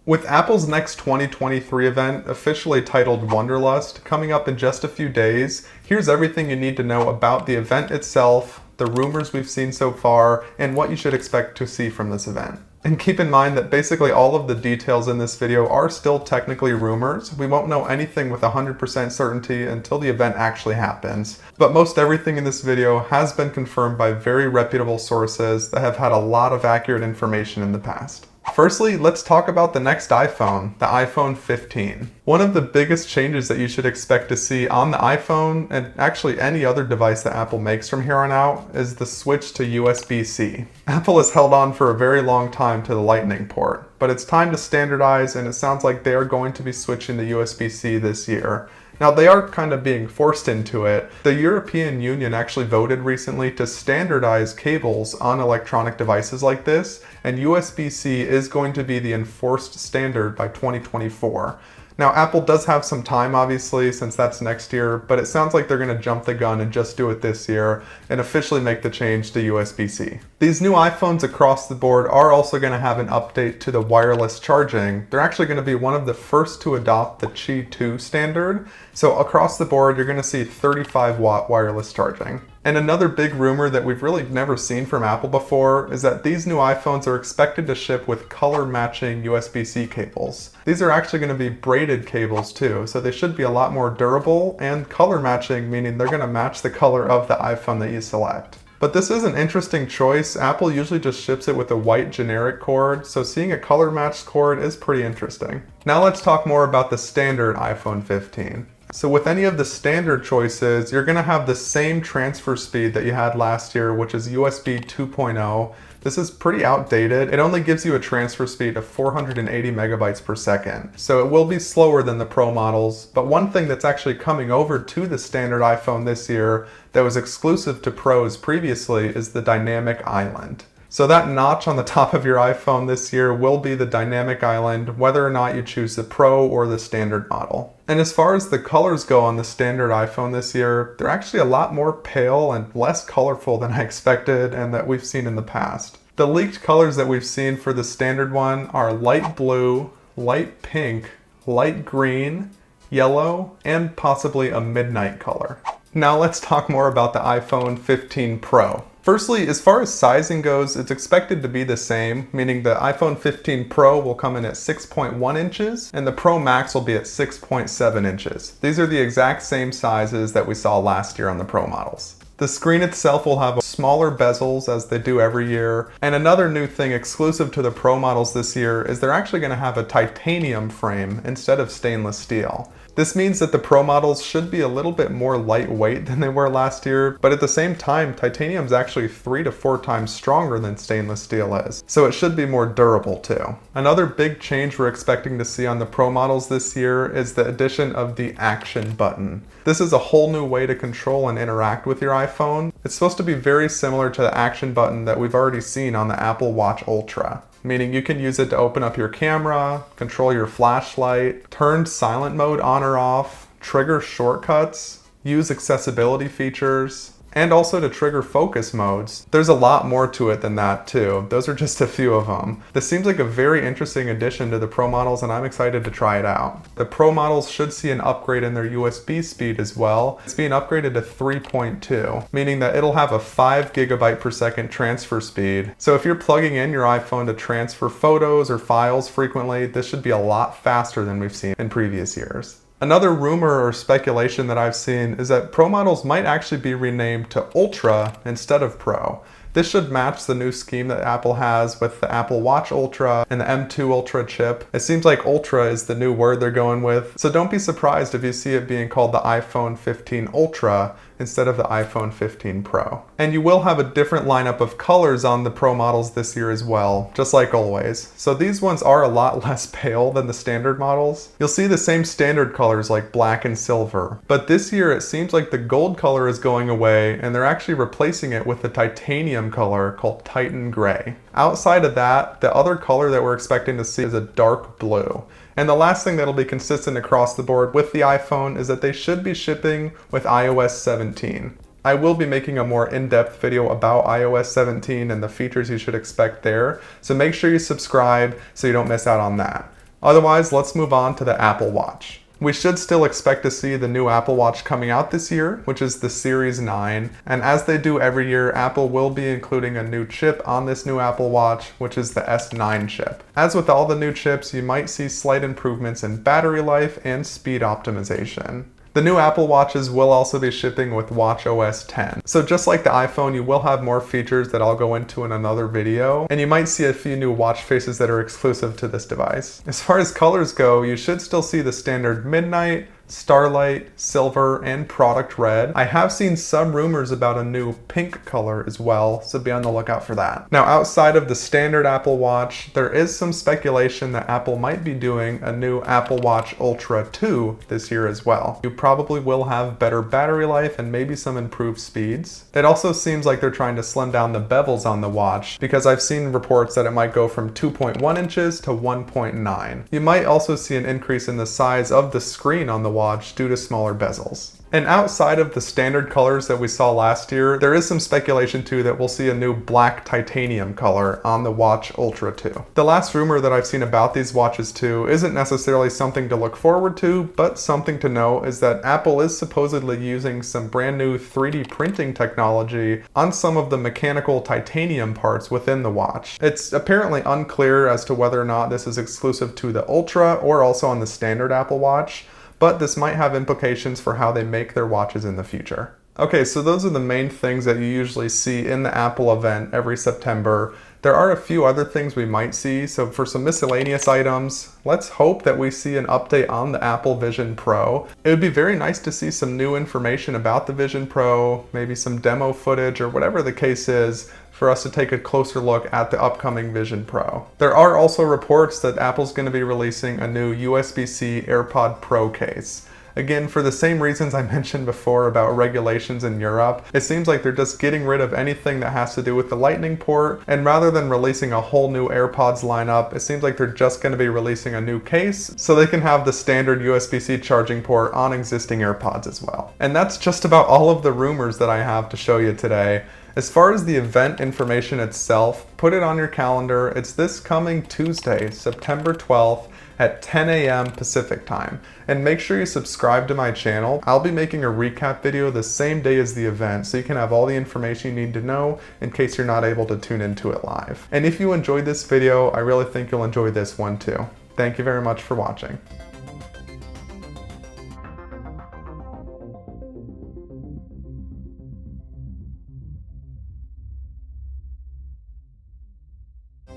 With Apple's next 2023 event, officially titled Wonderlust, coming up in just a few days, here's everything you need to know about the event itself, the rumors we've seen so far, and what you should expect to see from this event. And keep in mind that basically all of the details in this video are still technically rumors. We won't know anything with 100% certainty until the event actually happens. But most everything in this video has been confirmed by very reputable sources that have had a lot of accurate information in the past. Firstly, let's talk about the next iPhone, the iPhone 15. One of the biggest changes that you should expect to see on the iPhone, and actually any other device that Apple makes from here on out, is the switch to USB-C. Apple has held on for a very long time to the Lightning port, but it's time to standardize, and it sounds like they are going to be switching to USB-C this year. Now, they are kind of being forced into it. The European Union actually voted recently to standardize cables on electronic devices like this, and USB-C is going to be the enforced standard by 2024. Now, Apple does have some time, obviously, since that's next year, but it sounds like they're going to jump the gun and just do it this year and officially make the change to USB-C. These new iPhones across the board are also going to have an update to the wireless charging. They're actually going to be one of the first to adopt the Qi 2 standard. So across the board, you're going to see 35-watt wireless charging. And another big rumor that we've really never seen from Apple before is that these new iPhones are expected to ship with color-matching USB-C cables. These are actually going to be braided cables too, so they should be a lot more durable and color-matching, meaning they're going to match the color of the iPhone that you select. But this is an interesting choice. Apple usually just ships it with a white generic cord, so seeing a color-matched cord is pretty interesting. Now let's talk more about the standard iPhone 15. So with any of the standard choices, you're going to have the same transfer speed that you had last year, which is USB 2.0. This is pretty outdated. It only gives you a transfer speed of 480 megabytes per second. So it will be slower than the Pro models. But one thing that's actually coming over to the standard iPhone this year that was exclusive to Pros previously is the dynamic island. So that notch on the top of your iPhone this year will be the dynamic island, whether or not you choose the Pro or the standard model. And as far as the colors go on the standard iPhone this year, they're actually a lot more pale and less colorful than I expected and that we've seen in the past. The leaked colors that we've seen for the standard one are light blue, light pink, light green, yellow, and possibly a midnight color. Now let's talk more about the iPhone 15 Pro. Firstly, as far as sizing goes, it's expected to be the same, meaning the iPhone 15 Pro will come in at 6.1 inches and the Pro Max will be at 6.7 inches. These are the exact same sizes that we saw last year on the Pro models. The screen itself will have smaller bezels as they do every year. And another new thing exclusive to the Pro models this year is they're actually going to have a titanium frame instead of stainless steel. This means that the Pro models should be a little bit more lightweight than they were last year, but at the same time, titanium is actually 3 to 4 times stronger than stainless steel is, so it should be more durable too. Another big change we're expecting to see on the Pro models this year is the addition of the Action button. This is a whole new way to control and interact with your iPhone. It's supposed to be very similar to the Action button that we've already seen on the Apple Watch Ultra. Meaning you can use it to open up your camera, control your flashlight, turn silent mode on or off, trigger shortcuts, use accessibility features, and also to trigger focus modes. There's a lot more to it than that too. Those are just a few of them. This seems like a very interesting addition to the Pro models and I'm excited to try it out. The Pro models should see an upgrade in their USB speed as well. It's being upgraded to 3.2, meaning that it'll have a 5 gigabyte per second transfer speed. So if you're plugging in your iPhone to transfer photos or files frequently, this should be a lot faster than we've seen in previous years. Another rumor or speculation that I've seen is that Pro models might actually be renamed to Ultra instead of Pro. This should match the new scheme that Apple has with the Apple Watch Ultra and the M2 Ultra chip. It seems like Ultra is the new word they're going with, so don't be surprised if you see it being called the iPhone 15 Ultra instead of the iPhone 15 Pro. And you will have a different lineup of colors on the Pro models this year as well, just like always. So these ones are a lot less pale than the standard models. You'll see the same standard colors like black and silver, but this year it seems like the gold color is going away and they're actually replacing it with the titanium color called Titan Gray. Outside of that, the other color that we're expecting to see is a dark blue. And the last thing that'll be consistent across the board with the iPhone is that they should be shipping with iOS 17. I will be making a more in-depth video about iOS 17 and the features you should expect there, so make sure you subscribe so you don't miss out on that. Otherwise, let's move on to the Apple Watch. We should still expect to see the new Apple Watch coming out this year, which is the Series 9. And as they do every year, Apple will be including a new chip on this new Apple Watch, which is the S9 chip. As with all the new chips, you might see slight improvements in battery life and speed optimization. The new Apple Watches will also be shipping with watchOS 10. So just like the iPhone, you will have more features that I'll go into in another video, and you might see a few new watch faces that are exclusive to this device. As far as colors go, you should still see the standard midnight, starlight, silver, and product red. I have seen some rumors about a new pink color as well, so be on the lookout for that. Now, outside of the standard Apple Watch, there is some speculation that Apple might be doing a new Apple Watch Ultra 2 this year as well. You probably will have better battery life and maybe some improved speeds. It also seems like they're trying to slim down the bezels on the watch, because I've seen reports that it might go from 2.1 inches to 1.9. You might also see an increase in the size of the screen on the watch due to smaller bezels. And outside of the standard colors that we saw last year, there is some speculation too that we'll see a new black titanium color on the Watch Ultra 2. The last rumor that I've seen about these watches too isn't necessarily something to look forward to, but something to know is that Apple is supposedly using some brand new 3D printing technology on some of the mechanical titanium parts within the watch. It's apparently unclear as to whether or not this is exclusive to the Ultra or also on the standard Apple Watch, but this might have implications for how they make their watches in the future. Okay, so those are the main things that you usually see in the Apple event every September. There are a few other things we might see, so for some miscellaneous items, let's hope that we see an update on the Apple Vision Pro. It would be very nice to see some new information about the Vision Pro, maybe some demo footage or whatever the case is, for us to take a closer look at the upcoming Vision Pro. There are also reports that Apple's going to be releasing a new USB-C AirPod Pro case. Again, for the same reasons I mentioned before about regulations in Europe, it seems like they're just getting rid of anything that has to do with the Lightning port, and rather than releasing a whole new AirPods lineup, it seems like they're just going to be releasing a new case so they can have the standard USB-C charging port on existing AirPods as well. And that's just about all of the rumors that I have to show you today. As far as the event information itself, put it on your calendar. It's this coming Tuesday, September 12th at 10 a.m. Pacific time. And make sure you subscribe to my channel. I'll be making a recap video the same day as the event, so you can have all the information you need to know in case you're not able to tune into it live. And if you enjoyed this video, I really think you'll enjoy this one too. Thank you very much for watching.